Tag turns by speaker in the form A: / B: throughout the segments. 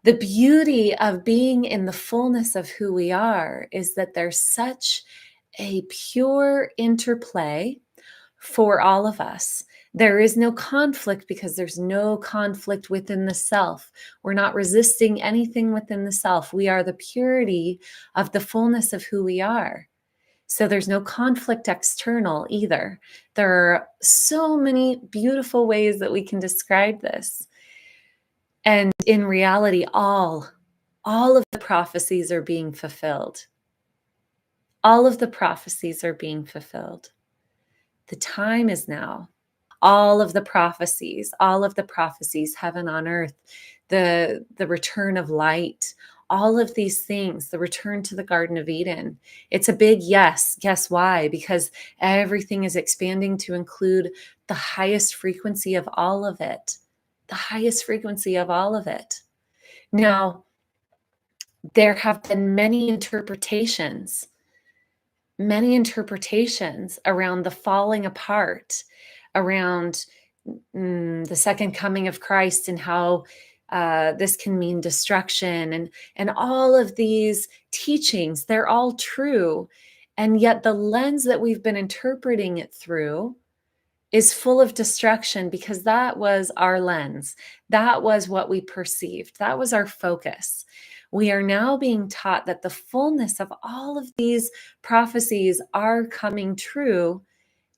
A: The beauty of being in the fullness of who we are is that there's such a pure interplay for all of us. There is no conflict because there's no conflict within the self. We're not resisting anything within the self. We are the purity of the fullness of who we are. So there's no conflict external either. There are so many beautiful ways that we can describe this. And in reality, all of the prophecies are being fulfilled. All of the prophecies are being fulfilled. The time is now. All of the prophecies, heaven on earth, the return of light, all of these things, the return to the Garden of Eden. It's a big yes. Guess why? Because everything is expanding to include the highest frequency of all of it. The highest frequency of all of it. Now, there have been many interpretations around the falling apart, around the second coming of Christ, and how this can mean destruction, and all of these teachings. They're all true, and yet the lens that we've been interpreting it through is full of destruction, because that was our lens. That was what we perceived. That was our focus. We are now being taught that the fullness of all of these prophecies are coming true.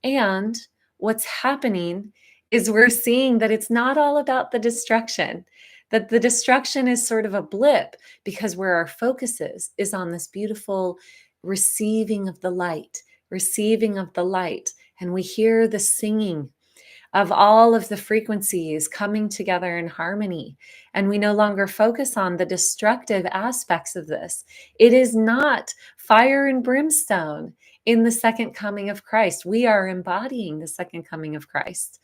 A: And what's happening is we're seeing that it's not all about the destruction, that the destruction is sort of a blip, because where our focus is on this beautiful receiving of the light, And we hear the singing of all of the frequencies coming together in harmony. And we no longer focus on the destructive aspects of this. It is not fire and brimstone in the second coming of Christ. We are embodying the second coming of Christ.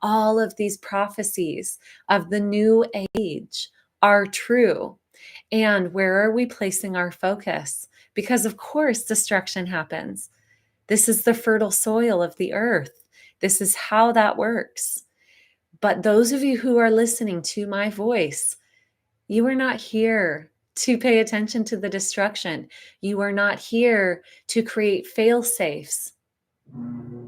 A: All of these prophecies of the new age are true. And where are we placing our focus? Because of course, destruction happens. This is the fertile soil of the earth. This is how that works. But those of you who are listening to my voice, you are not here to pay attention to the destruction. You are not here to create fail-safes.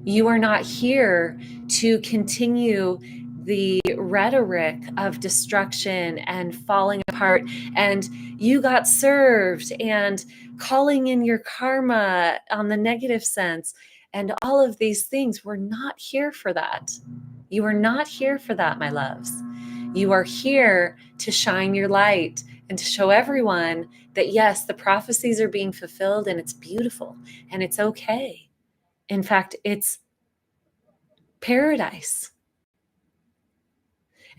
A: You are not here to continue the rhetoric of destruction and falling apart, and you got served, and calling in your karma on the negative sense, and all of these things. We're not here for that. You are not here for that, my loves. You are here to shine your light and to show everyone that yes, the prophecies are being fulfilled, and it's beautiful, and it's okay. In fact, it's paradise.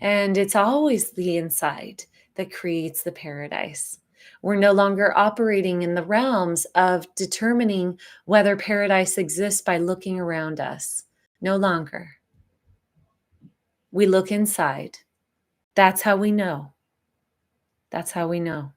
A: And it's always the inside that creates the paradise. We're no longer operating in the realms of determining whether paradise exists by looking around us. No longer. We look inside. That's how we know. That's how we know.